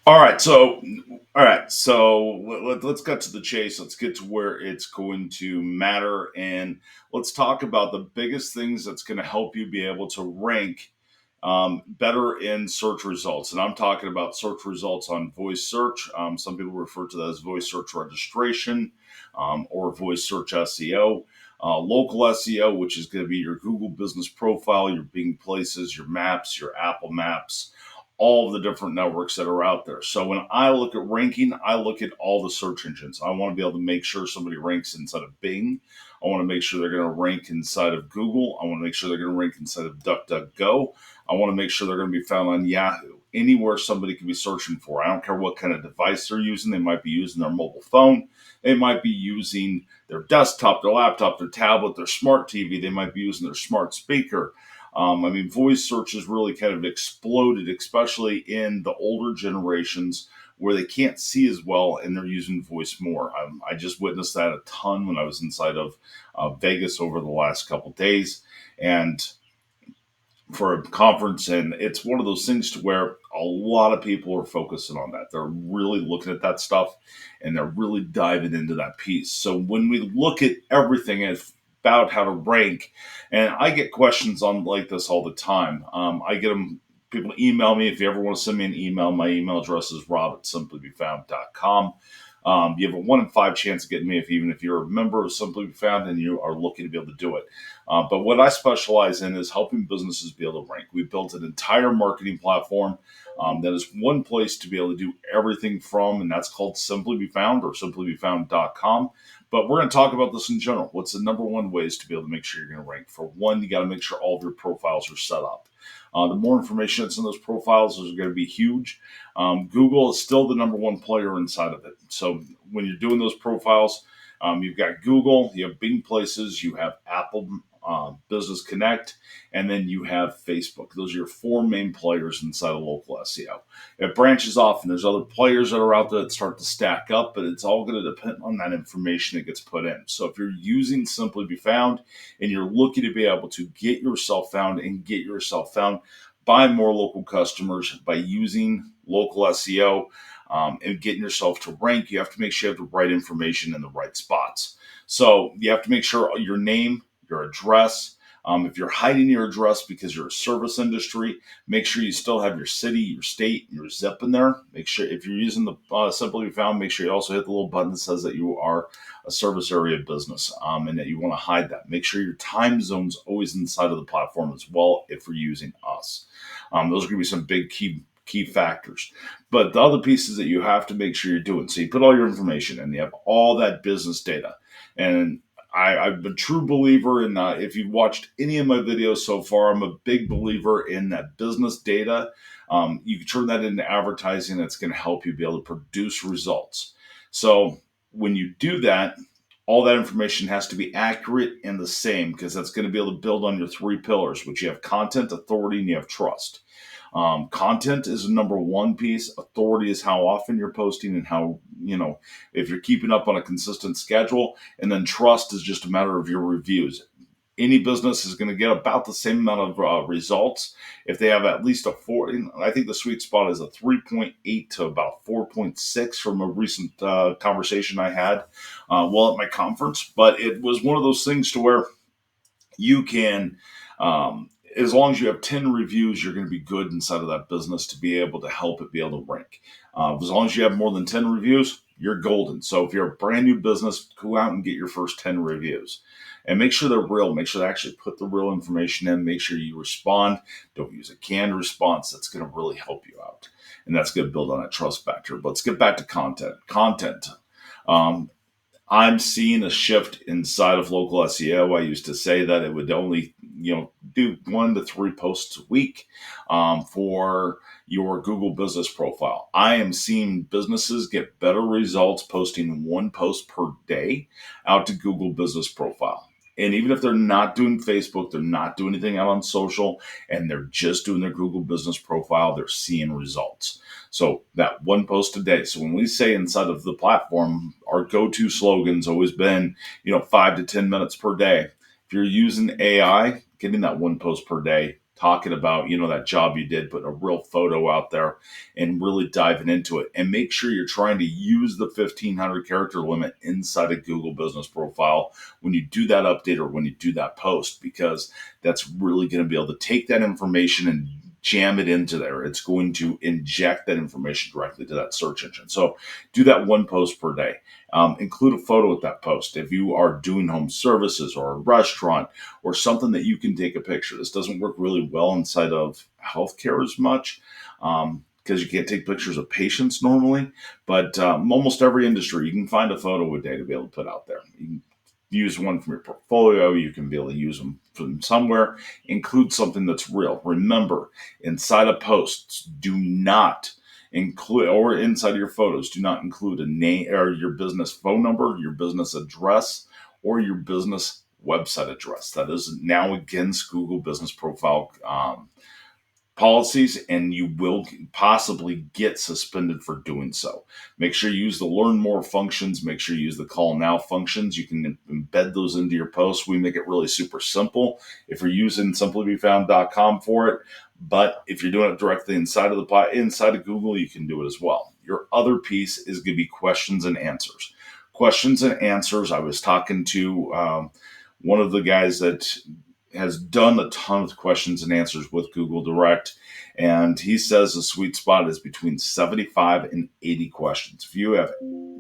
Let's get to the chase. Let's get to where it's going to matter, and let's talk about the biggest things that's going to help you be able to rank better in search results. And I'm talking about search results on voice search. Some people refer to that as voice search registration or voice search SEO. Local SEO, which is going to be your Google business profile, your Bing places, your maps, your Apple maps, all of the different networks that are out there. So when I look at ranking, I look at all the search engines. I want to be able to make sure somebody ranks inside of Bing. I want to make sure they're going to rank inside of Google. I want to make sure they're going to rank inside of DuckDuckGo. I want to make sure they're going to be found on Yahoo. Anywhere somebody can be searching for. I don't care what kind of device they're using. They might be using their mobile phone. They might be using their desktop, their laptop, their tablet, their smart TV. They might be using their smart speaker. Voice search has really kind of exploded, especially in the older generations where they can't see as well and they're using voice more. I just witnessed that a ton when I was inside of Vegas over the last couple of days and for a conference. And it's one of those things to where a lot of people are focusing on that. They're really looking at that stuff and they're really diving into that piece. So when we look at everything as about how to rank. And I get questions on like this all the time. I get them. People email me. If you ever want to send me an email, my email address is rob@simplybefound.com. You have a 1 in 5 chance of getting me even if you're a member of Simply Be Found and you are looking to be able to do it. But what I specialize in is helping businesses be able to rank. We built an entire marketing platform that is one place to be able to do everything from, and that's called Simply Be Found or simplybefound.com. But we're going to talk about this in general. What's the number one ways to be able to make sure you're going to rank? For one, you got to make sure all of your profiles are set up. The more information that's in those profiles is going to be huge. Google is still the number one player inside of it. So when you're doing those profiles, you've got Google, you have Bing Places, you have Apple Business Connect, and then you have Facebook. Those are your four main players inside of local SEO. It branches off, and there's other players that are out there that start to stack up, but it's all going to depend on that information that gets put in. So if you're using Simply Be Found and you're looking to be able to get yourself found and get yourself found by more local customers by using local SEO, and getting yourself to rank, you have to make sure you have the right information in the right spots. So you have to make sure your name, your address. If you're hiding your address because you're a service industry, make sure you still have your city, your state, your zip in there. Make sure if you're using the Simply Be Found, make sure you also hit the little button that says that you are a service area business and that you want to hide that. Make sure your time zone's always inside of the platform as well if you're using us. Those are going to be some big key factors. But the other pieces that you have to make sure you're doing. So you put all your information in, you have all that business data. And I'm a true believer in if you've watched any of my videos so far, I'm a big believer in that business data. You can turn that into advertising that's going to help you be able to produce results. So when you do that, all that information has to be accurate and the same because that's going to be able to build on your three pillars, which you have content, authority, and you have trust. Content is the number one piece. Authority is how often you're posting and how, if you're keeping up on a consistent schedule. And then trust is just a matter of your reviews. Any business is going to get about the same amount of results if they have at least a 4. I think the sweet spot is a 3.8 to about 4.6 from a recent conversation I had at my conference. But it was one of those things to where you can, as long as you have 10 reviews, you're going to be good inside of that business to be able to help it be able to rank. As long as you have more than 10 reviews, you're golden. So if you're a brand new business, go out and get your first 10 reviews and make sure they're real. Make sure they actually put the real information in. Make sure you respond. Don't use a canned response. That's going to really help you out. And that's going to build on that trust factor. But let's get back to content. I'm seeing a shift inside of local SEO. I used to say that it would only, do 1 to 3 posts a week for your Google business profile. I am seeing businesses get better results posting 1 post per day out to Google business profile. And even if they're not doing Facebook, they're not doing anything out on social, and they're just doing their Google business profile, they're seeing results. So that 1 post a day. So when we say inside of the platform, our go-to slogan's always been, 5 to 10 minutes per day. If you're using AI, getting that 1 post per day talking about, that job you did, putting a real photo out there and really diving into it. And make sure you're trying to use the 1,500 character limit inside a Google business profile when you do that update or when you do that post, because that's really going to be able to take that information and jam it into there. It's going to inject that information directly to that search engine. So do that one post per day. Include a photo with that post. If you are doing home services or a restaurant or something that you can take a picture, this doesn't work really well inside of healthcare as much. Because you can't take pictures of patients normally, but almost every industry, you can find a photo a day to be able to put out there. You can use one from your portfolio. You can be able to use them from somewhere. Include something that's real. Remember, inside of posts, do not include, or inside of your photos, do not include a name or your business phone number, your business address, or your business website address. That is now against Google Business Profile policies, and you will possibly get suspended for doing so. Make sure you use the learn more functions. Make sure you use the call now functions. You can embed those into your posts. We make it really super simple if you're using simplybefound.com for it. But if you're doing it directly inside of Google, you can do it as well. Your other piece is going to be questions and answers. Questions and answers. I was talking to one of the guys that has done a ton of questions and answers with Google Direct. And he says the sweet spot is between 75 and 80 questions. If you have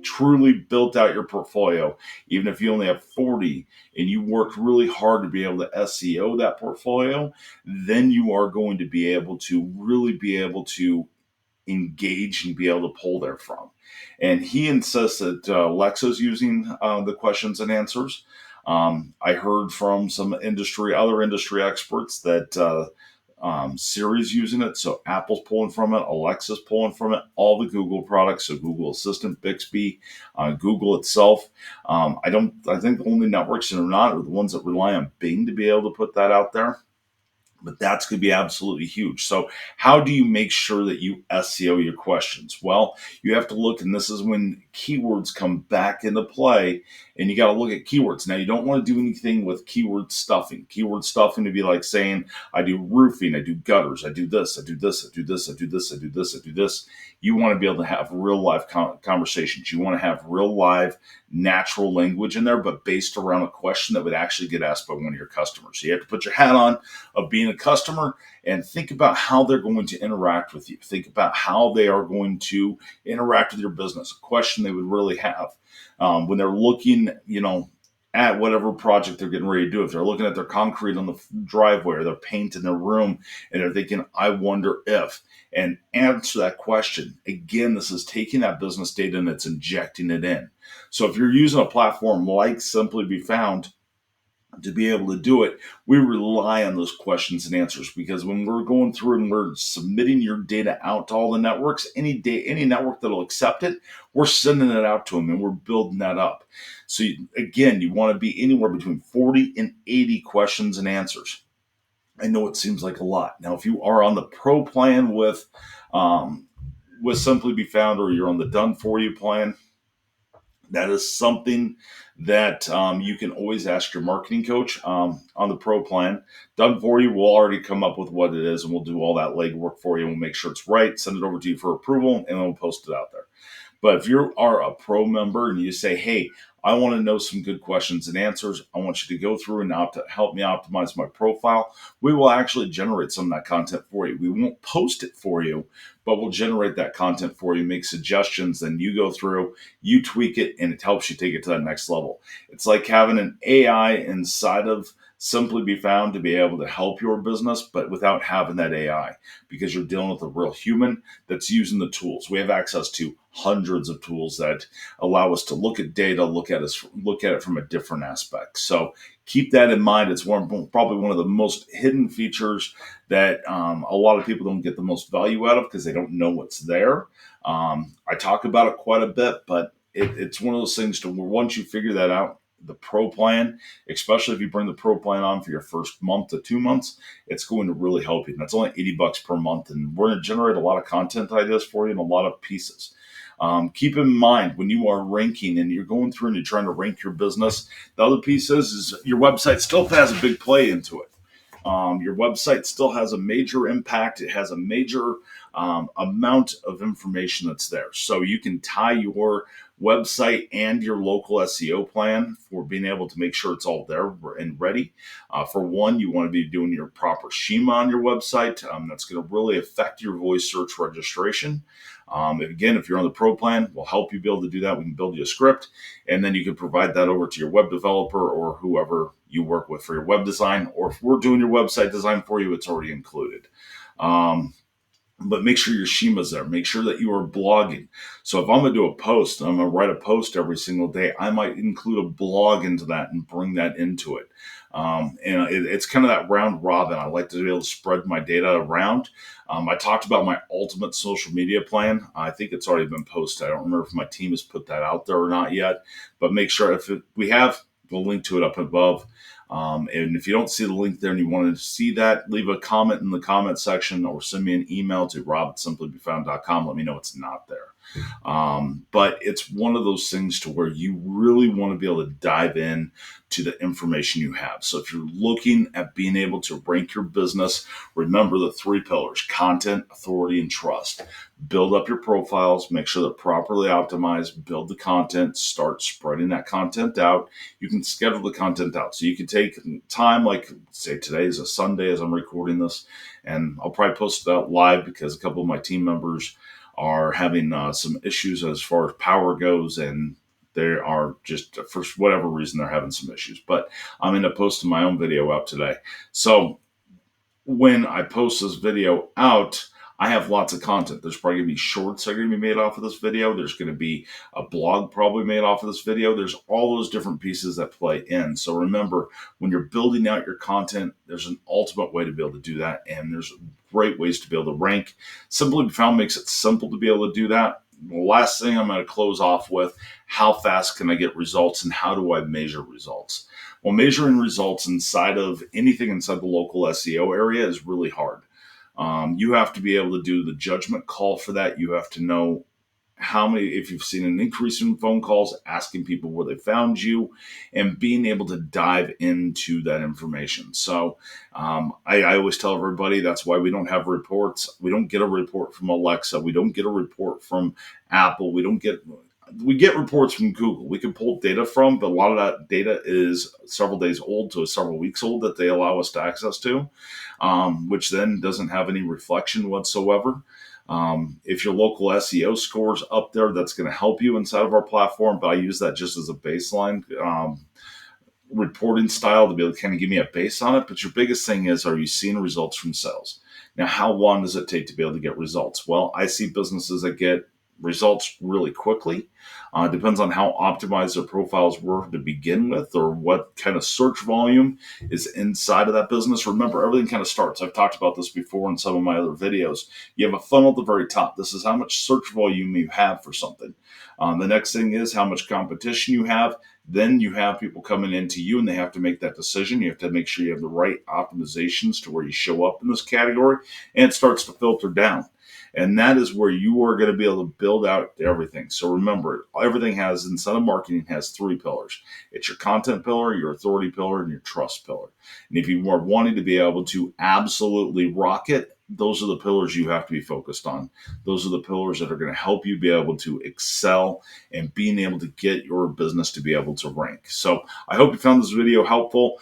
truly built out your portfolio, even if you only have 40 and you worked really hard to be able to SEO that portfolio, then you are going to be able to really be able to engage and be able to pull there from. And he insists that Lexa's using the questions and answers. I heard from some other industry experts that Siri's using it, so Apple's pulling from it, Alexa's pulling from it, all the Google products, so Google Assistant, Bixby, Google itself. I think the only networks that are not are the ones that rely on Bing to be able to put that out there. But that's going to be absolutely huge. So how do you make sure that you SEO your questions? Well, you have to look, and this is when keywords come back into play, and you got to look at keywords. Now, you don't want to do anything with keyword stuffing. Keyword stuffing to be like saying, I do roofing, I do gutters, I do this, I do this, I do this, I do this, I do this, I do this. You want to be able to have real life conversations. You want to have real live natural language in there, but based around a question that would actually get asked by one of your customers. So you have to put your hat on of being a customer and think about how they're going to interact with you. Think about how they are going to interact with your business, a question they would really have when they're looking, at whatever project they're getting ready to do. If they're looking at their concrete on the driveway or their paint in their room and they're thinking, I wonder if, and answer that question. Again, this is taking that business data and it's injecting it in. So if you're using a platform like Simply Be Found to be able to do it, we rely on those questions and answers, because when we're going through and we're submitting your data out to all the networks, any network that'll accept it, we're sending it out to them and we're building that up. So again, you want to be anywhere between 40 and 80 questions and answers. I know it seems like a lot. Now, if you are on the pro plan with Simply Be Found, or you're on the done for you plan, that is something that you can always ask your marketing coach on the pro plan. Done for you, we'll already come up with what it is, and we'll do all that legwork for you. We'll make sure it's right, send it over to you for approval, and then we'll post it out there. But if you are a pro member and you say, hey, I want to know some good questions and answers, I want you to go through and help me optimize my profile, we will actually generate some of that content for you. We won't post it for you, but we'll generate that content for you, make suggestions, then you go through, you tweak it, and it helps you take it to that next level. It's like having an AI inside of Simply Be Found to be able to help your business, but without having that AI, because you're dealing with a real human that's using the tools. We have access to hundreds of tools that allow us to look at data, look at it from a different aspect. So keep that in mind. It's probably one of the most hidden features that a lot of people don't get the most value out of because they don't know what's there. I talk about it quite a bit, but it's one of those things to where once you figure that out, the pro plan, especially if you bring the pro plan on for your first month to 2 months, it's going to really help you. And that's only $80 per month. And we're going to generate a lot of content ideas for you and a lot of pieces. Keep in mind when you are ranking and you're going through and you're trying to rank your business, the other piece is your website still has a big play into it. Your website still has a major impact. It has a major amount of information that's there. So you can tie your website and your local SEO plan for being able to make sure it's all there and ready. For one, you want to be doing your proper schema on your website. That's going to really affect your voice search registration. Again, if you're on the pro plan, we'll help you be able to do that. We can build you a script, and then you can provide that over to your web developer or whoever you work with for your web design. Or if we're doing your website design for you, it's already included. But make sure your schema's there. Make sure that you are blogging. So if I'm going to do a post, I'm going to write a post every single day, I might include a blog into that and bring that into it. It's kind of that round robin. I like to be able to spread my data around. I talked about my ultimate social media plan. I think it's already been posted. I don't remember if my team has put that out there or not yet, but make sure we have, we'll link to it up above. And if you don't see the link there and you want to see that, leave a comment in the comment section or send me an email to rob@simplybefound.com. Let me know it's not there. But it's one of those things to where you really want to be able to dive in to the information you have. So if you're looking at being able to rank your business, remember the 3 pillars: content, authority, and trust. Build up your profiles, make sure they're properly optimized, build the content, start spreading that content out. You can schedule the content out. So you can take time, like say today is a Sunday as I'm recording this, and I'll probably post it out live because a couple of my team members are having some issues as far as power goes, and they are just, for whatever reason, they're having some issues. But I'm going to post my own video out today. So when I post this video out, I have lots of content. There's probably going to be shorts that are going to be made off of this video. There's going to be a blog probably made off of this video. There's all those different pieces that play in. So remember, when you're building out your content, there's an ultimate way to be able to do that. And there's great ways to be able to rank. Simply Found makes it simple to be able to do that. The last thing I'm going to close off with: how fast can I get results and how do I measure results? Well, measuring results inside of anything inside the local SEO area is really hard. You have to be able to do the judgment call for that. You have to know how many, if you've seen an increase in phone calls, asking people where they found you, and being able to dive into that information. So I always tell everybody that's why we don't have reports. We don't get a report from Alexa. We don't get a report from Apple. We get reports from Google. We can pull data from, but a lot of that data is several days old to several weeks old that they allow us to access to, which then doesn't have any reflection whatsoever. If your local SEO scores up there, that's going to help you inside of our platform, but I use that just as a baseline reporting style to be able to kind of give me a base on it. But your biggest thing is, are you seeing results from sales? Now, how long does it take to be able to get results? Well, I see businesses that get results really quickly. Depends on how optimized their profiles were to begin with, or what kind of search volume is inside of that business. Remember, everything kind of starts. I've talked about this before in some of my other videos. You have a funnel at the very top. This is how much search volume you have for something. The next thing is how much competition you have. Then you have people coming into you and they have to make that decision. You have to make sure you have the right optimizations to where you show up in this category, and it starts to filter down. And that is where you are going to be able to build out everything. So remember, everything has, inside of marketing, has 3 pillars. It's your content pillar, your authority pillar, and your trust pillar. And if you are wanting to be able to absolutely rock it, those are the pillars you have to be focused on. Those are the pillars that are going to help you be able to excel and being able to get your business to be able to rank. So I hope you found this video helpful.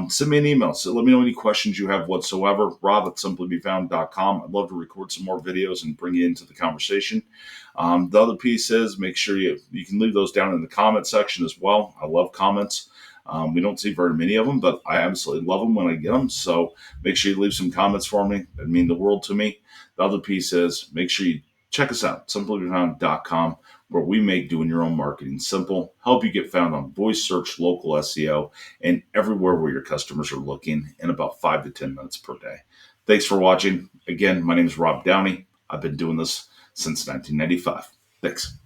Send me an email. So let me know any questions you have whatsoever. Rob@simplybefound.com. I'd love to record some more videos and bring you into the conversation. The other piece is, make sure you can leave those down in the comment section as well. I love comments. We don't see very many of them, but I absolutely love them when I get them. So make sure you leave some comments for me. That mean the world to me. The other piece is, make sure you check us out, simplybefound.com, where we make doing your own marketing simple, help you get found on voice search, local SEO, and everywhere where your customers are looking in about 5 to 10 minutes per day. Thanks for watching. Again, my name is Rob Downey. I've been doing this since 1995. Thanks.